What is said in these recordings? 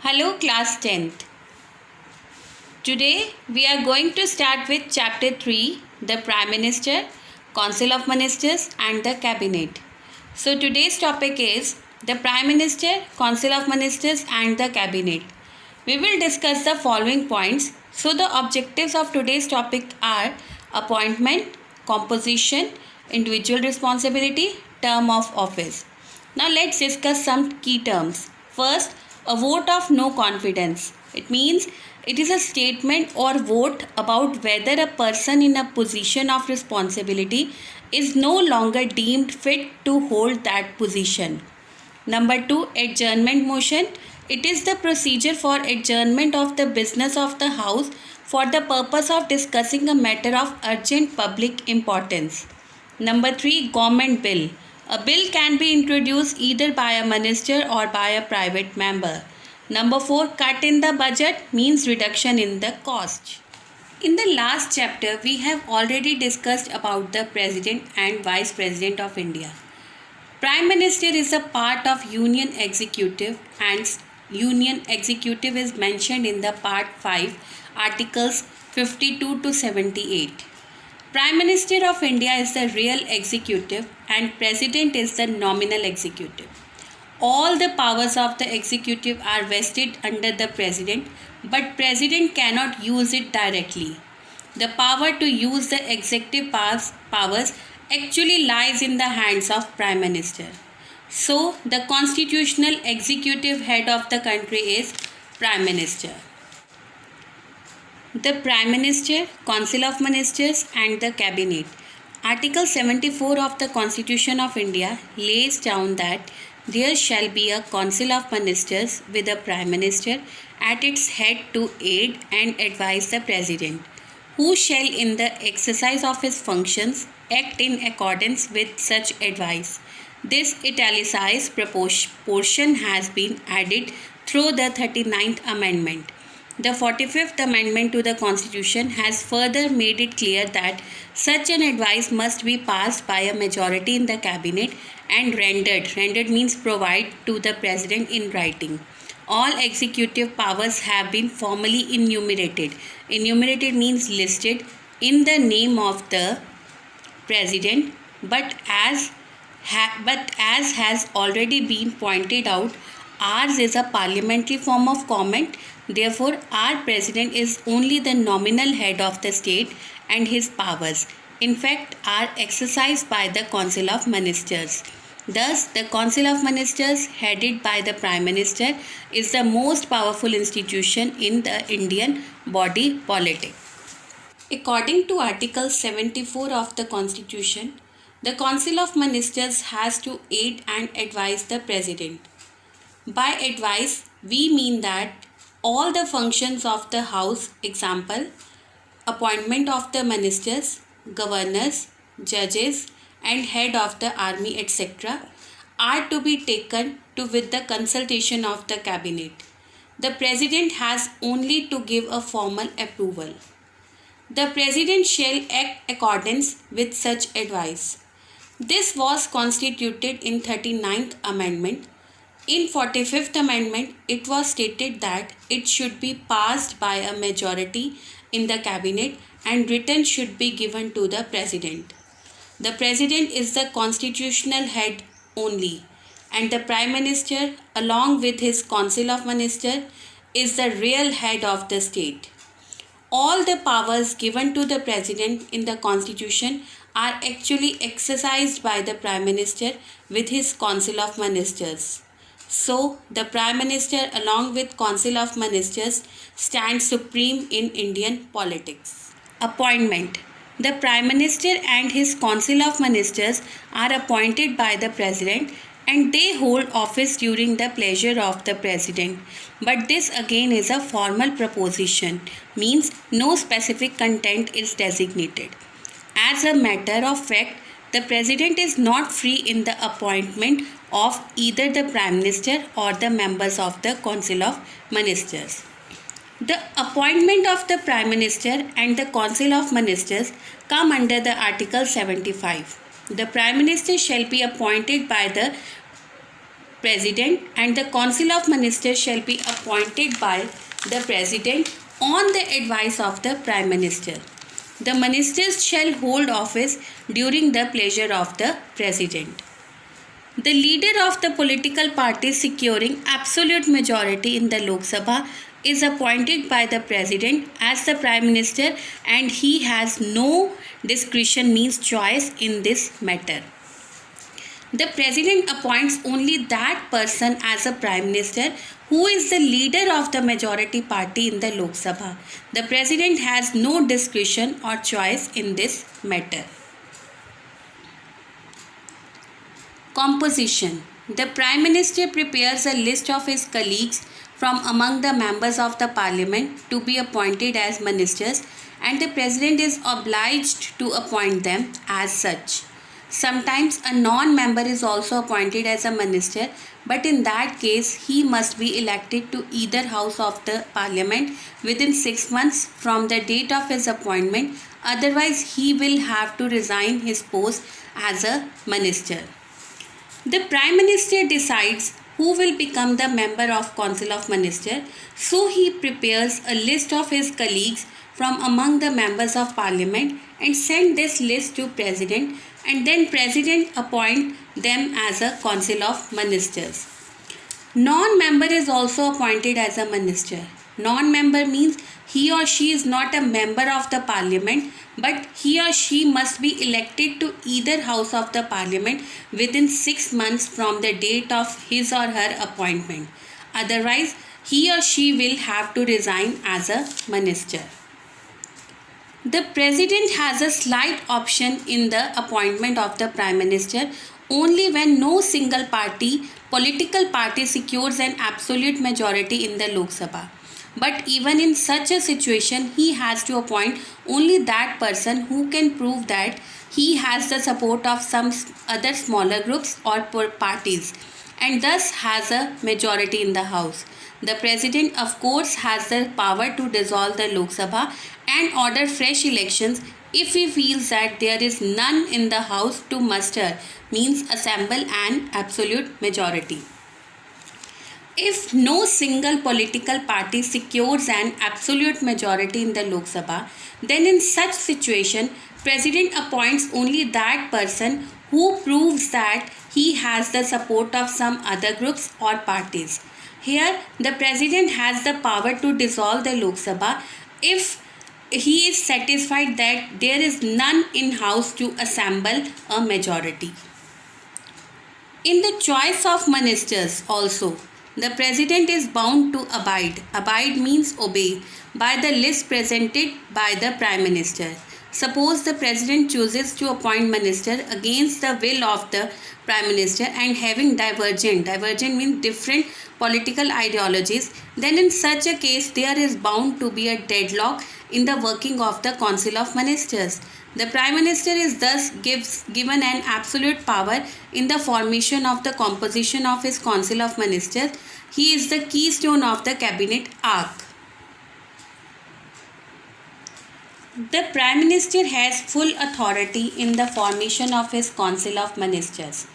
Hello class 10th. Today we are going to start with chapter 3, the Prime Minister, Council of Ministers and the Cabinet. So today's topic is the Prime Minister, Council of Ministers and the Cabinet. We will discuss the following points. So the objectives of today's topic are appointment, composition, individual responsibility, term of office. Now let's discuss some key terms. First, a vote of no confidence. It means it is a statement or vote about whether a person in a position of responsibility is no longer deemed fit to hold that position. Number 2, adjournment motion. It is the procedure for adjournment of the business of the House for the purpose of discussing a matter of urgent public importance. Number 3, government bill. A bill can be introduced either by a minister or by a private member. Number 4, cut in the budget means reduction in the cost. In the last chapter, we have already discussed about the President and Vice President of India. Prime Minister is a part of Union Executive and Union Executive is mentioned in the Part 5, Articles 52 to 78. Prime Minister of India is the real executive and President is the nominal executive. All the powers of the executive are vested under the President, but President cannot use it directly. The power to use the executive powers actually lies in the hands of Prime Minister. So, the constitutional executive head of the country is Prime Minister. The Prime Minister, Council of Ministers and the Cabinet. Article 74 of the Constitution of India lays down that there shall be a Council of Ministers with a Prime Minister at its head to aid and advise the President, who shall in the exercise of his functions act in accordance with such advice. This italicized portion has been added through the 39th Amendment. The 45th Amendment to the Constitution has further made it clear that such an advice must be passed by a majority in the Cabinet and rendered means provide to the President in writing. All executive powers have been formally enumerated. Enumerated means listed in the name of the President, but as has already been pointed out, ours is a parliamentary form of government. Therefore, our President is only the nominal head of the state and his powers, in fact, are exercised by the Council of Ministers. Thus, the Council of Ministers, headed by the Prime Minister, is the most powerful institution in the Indian body politic. According to Article 74 of the Constitution, the Council of Ministers has to aid and advise the President. By advice, we mean that all the functions of the House, example, appointment of the ministers, governors, judges, and head of the army, etc., are to be taken to with the consultation of the Cabinet. The President has only to give a formal approval. The President shall act accordance with such advice. This was constituted in 39th Amendment. In 45th Amendment, it was stated that it should be passed by a majority in the Cabinet and written should be given to the President. The President is the constitutional head only, and the Prime Minister, along with his Council of Ministers, is the real head of the state. All the powers given to the President in the Constitution are actually exercised by the Prime Minister with his Council of Ministers. So, the Prime Minister along with Council of Ministers stands supreme in Indian politics. Appointment. The Prime Minister and his Council of Ministers are appointed by the President and they hold office during the pleasure of the President. But this again is a formal proposition, means no specific content is designated. As a matter of fact, the President is not free in the appointment of either the Prime Minister or the members of the Council of Ministers. The appointment of the Prime Minister and the Council of Ministers come under the Article 75. The Prime Minister shall be appointed by the President, and the Council of Ministers shall be appointed by the President on the advice of the Prime Minister. The ministers shall hold office during the pleasure of the President. The leader of the political party securing absolute majority in the Lok Sabha is appointed by the President as the Prime Minister, and he has no discretion, means choice, in this matter. The President appoints only that person as a Prime Minister who is the leader of the majority party in the Lok Sabha. The President has no discretion or choice in this matter. Composition. The Prime Minister prepares a list of his colleagues from among the members of the Parliament to be appointed as ministers, and the President is obliged to appoint them as such. Sometimes a non-member is also appointed as a minister, but in that case he must be elected to either house of the Parliament within 6 months from the date of his appointment, otherwise he will have to resign his post as a minister. The Prime Minister decides who will become the member of Council of Ministers, so he prepares a list of his colleagues from among the members of Parliament and send this list to President, and then President appoint them as a Council of Ministers. Non-member is also appointed as a minister. Non-member means he or she is not a member of the Parliament, but he or she must be elected to either house of the Parliament within 6 months from the date of his or her appointment. Otherwise, he or she will have to resign as a minister. The President has a slight option in the appointment of the Prime Minister only when no single political party secures an absolute majority in the Lok Sabha. But even in such a situation, he has to appoint only that person who can prove that he has the support of some other smaller groups or parties and thus has a majority in the House. The President, of course, has the power to dissolve the Lok Sabha and order fresh elections if he feels that there is none in the House to muster, means assemble an absolute majority. If no single political party secures an absolute majority in the Lok Sabha, then in such situation, President appoints only that person who proves that he has the support of some other groups or parties. Here, the President has the power to dissolve the Lok Sabha if he is satisfied that there is none in House to assemble a majority. In the choice of ministers also, the President is bound to abide. Abide means obey by the list presented by the Prime Minister. Suppose the President chooses to appoint minister against the will of the Prime Minister and having divergent means different political ideologies, then in such a case there is bound to be a deadlock in the working of the Council of Ministers. The Prime Minister is thus given an absolute power in the formation of the composition of his Council of Ministers. He is the keystone of the cabinet arc. The Prime Minister has full authority in the formation of his Council of Ministers.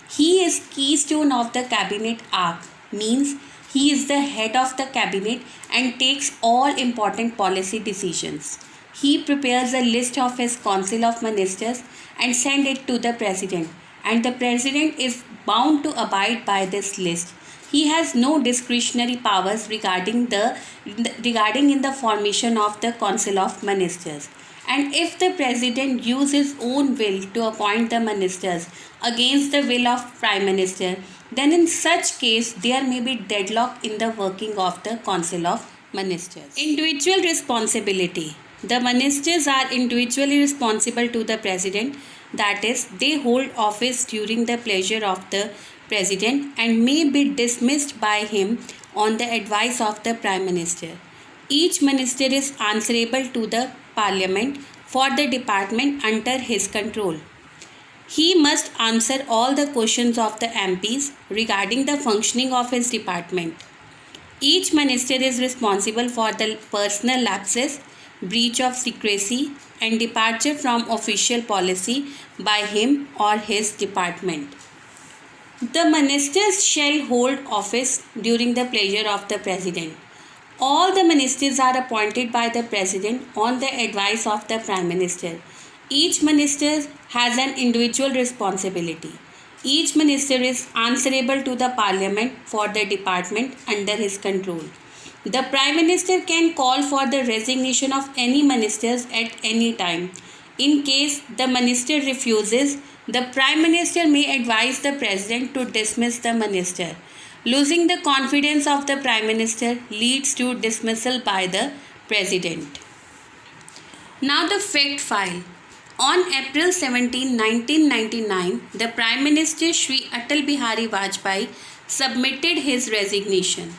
He is keystone of the cabinet arc, means he is the head of the cabinet and takes all important policy decisions. He prepares a list of his Council of Ministers and sends it to the President, and the President is bound to abide by this list. He has no discretionary powers regarding in the formation of the Council of Ministers. And if the President uses his own will to appoint the ministers against the will of Prime Minister, then in such case there may be deadlock in the working of the Council of Ministers. Individual responsibility. The ministers are individually responsible to the President, that is, they hold office during the pleasure of the President and may be dismissed by him on the advice of the Prime Minister. Each minister is answerable to the Parliament for the department under his control. He must answer all the questions of the MPs regarding the functioning of his department. Each minister is responsible for the personal lapses, breach of secrecy, and departure from official policy by him or his department. The ministers shall hold office during the pleasure of the President. All the ministers are appointed by the President on the advice of the Prime Minister. Each minister has an individual responsibility. Each minister is answerable to the Parliament for the department under his control. The Prime Minister can call for the resignation of any ministers at any time. In case the minister refuses, the Prime Minister may advise the President to dismiss the minister. Losing the confidence of the Prime Minister leads to dismissal by the President. Now the fact file. On April 17, 1999, the Prime Minister Shri Atal Bihari Vajpayee submitted his resignation.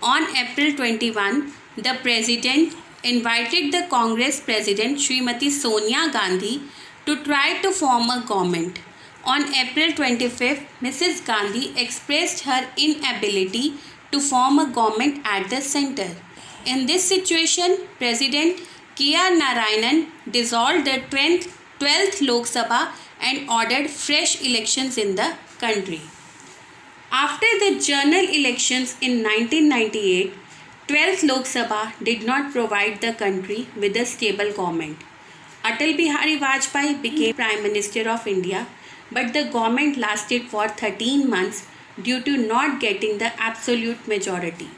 On April 21, the President invited the Congress President Srimati Sonia Gandhi to try to form a government. On April 25, Mrs. Gandhi expressed her inability to form a government at the centre. In this situation, President K.R. Narayanan dissolved the 12th Lok Sabha and ordered fresh elections in the country. After the general elections in 1998, 12th Lok Sabha did not provide the country with a stable government. Atal Bihari Vajpayee became Prime Minister of India, but the government lasted for 13 months due to not getting the absolute majority.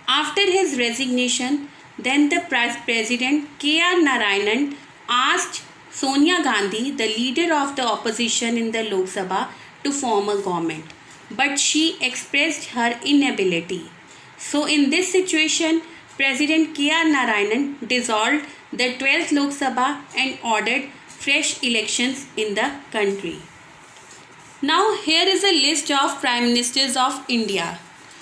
After his resignation, then the President K.R. Narayanan asked Sonia Gandhi, the leader of the opposition in the Lok Sabha, to form a government, but she expressed her inability. So in this situation, President K.R. Narayanan dissolved the 12th Lok Sabha and ordered fresh elections in the country. Now here is a list of Prime Ministers of India.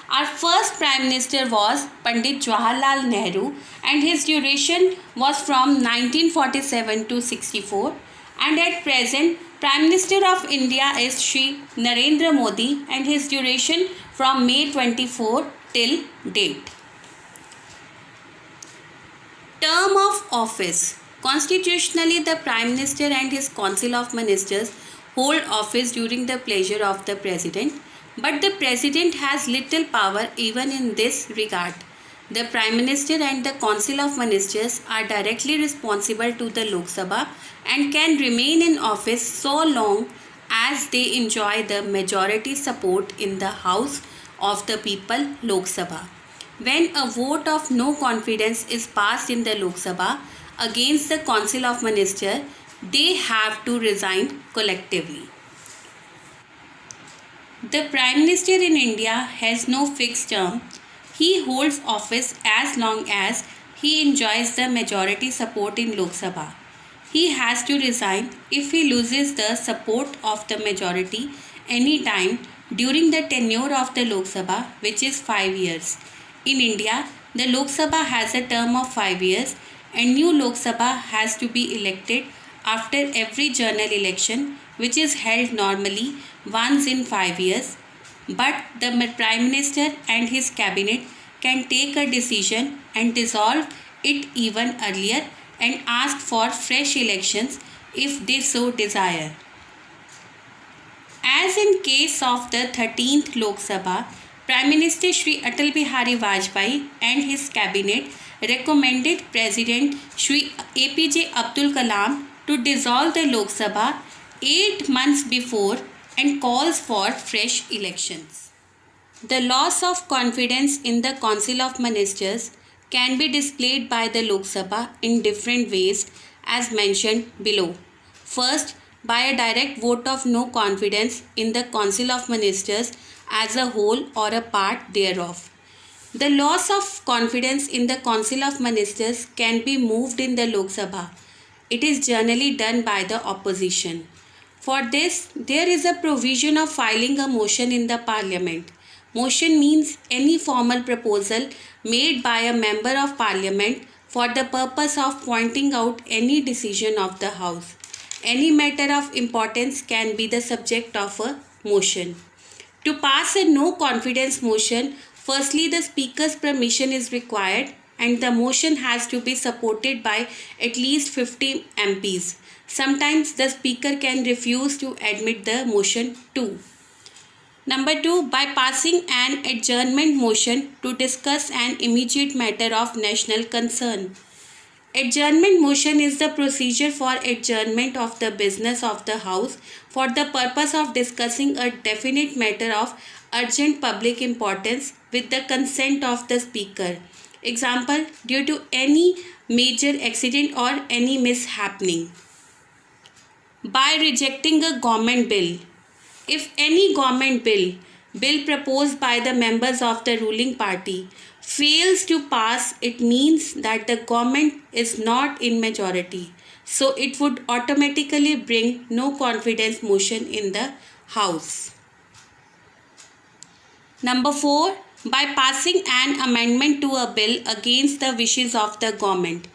Our first Prime Minister was Pandit Jawaharlal Nehru and his duration was from 1947 to 64, and at present Prime Minister of India is Shri Narendra Modi and his duration from May 24 till date. Term of office. Constitutionally, the Prime Minister and his Council of Ministers hold office during the pleasure of the President, but the President has little power even in this regard. The Prime Minister and the Council of Ministers are directly responsible to the Lok Sabha and can remain in office so long as they enjoy the majority support in the House of the People Lok Sabha. When a vote of no confidence is passed in the Lok Sabha against the Council of Ministers, they have to resign collectively. The Prime Minister in India has no fixed term. He holds office as long as he enjoys the majority support in Lok Sabha. He has to resign if he loses the support of the majority any time during the tenure of the Lok Sabha, which is 5 years. In India, the Lok Sabha has a term of 5 years and new Lok Sabha has to be elected after every general election, which is held normally once in 5 years. But the Prime Minister and his cabinet can take a decision and dissolve it even earlier and ask for fresh elections if they so desire. As in case of the 13th Lok Sabha, Prime Minister Shri Atal Bihari Vajpayee and his cabinet recommended President Shri APJ Abdul Kalam to dissolve the Lok Sabha 8 months before and calls for fresh elections. The loss of confidence in the Council of Ministers can be displayed by the Lok Sabha in different ways as mentioned below. First, by a direct vote of no confidence in the Council of Ministers as a whole or a part thereof. The loss of confidence in the Council of Ministers can be moved in the Lok Sabha. It is generally done by the opposition. For this, there is a provision of filing a motion in the Parliament. Motion means any formal proposal made by a member of Parliament for the purpose of pointing out any decision of the House. Any matter of importance can be the subject of a motion. To pass a no confidence motion, firstly the Speaker's permission is required and the motion has to be supported by at least 50 MPs. Sometimes the Speaker can refuse to admit the motion too. Number 2, by passing an adjournment motion to discuss an immediate matter of national concern. Adjournment motion is the procedure for adjournment of the business of the House for the purpose of discussing a definite matter of urgent public importance with the consent of the Speaker. Example, due to any major accident or any mishappening. By rejecting a government bill. If any government bill proposed by the members of the ruling party fails to pass, it means that the government is not in majority. So it would automatically bring no confidence motion in the House. Number 4, by passing an amendment to a bill against the wishes of the government.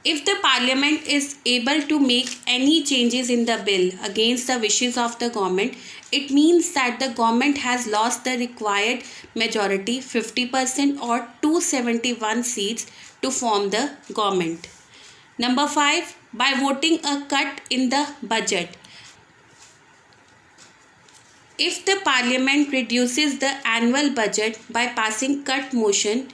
If the parliament is able to make any changes in the bill against the wishes of the government, it means that the government has lost the required majority 50% or 271 seats to form the government. Number 5, by voting a cut in the budget. If the parliament reduces the annual budget by passing cut motion,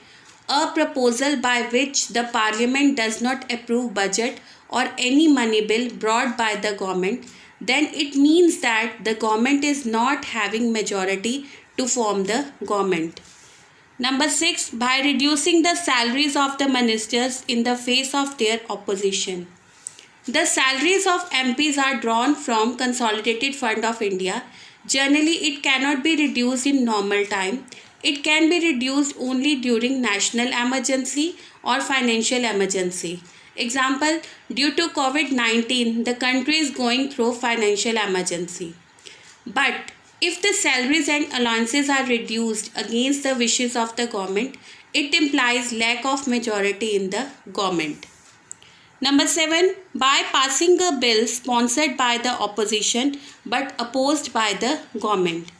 a proposal by which the parliament does not approve budget or any money bill brought by the government, then it means that the government is not having majority to form the government. Number 6, by reducing the salaries of the ministers in the face of their opposition. The salaries of MPs are drawn from Consolidated Fund of India. Generally, it cannot be reduced in normal time. It can be reduced only during national emergency or financial emergency. Example, due to COVID-19, the country is going through financial emergency. But if the salaries and allowances are reduced against the wishes of the government, it implies lack of majority in the government. Number 7, by passing a bill sponsored by the opposition but opposed by the government.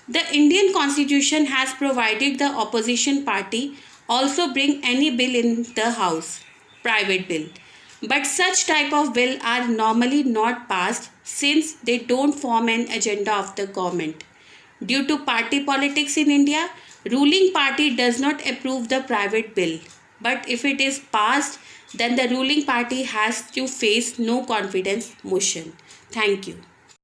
The Indian Constitution has provided the opposition party also bring any bill in the House, private bill. But such type of bill are normally not passed since they don't form an agenda of the government. Due to party politics in India, ruling party does not approve the private bill. But if it is passed, then the ruling party has to face no confidence motion. Thank you.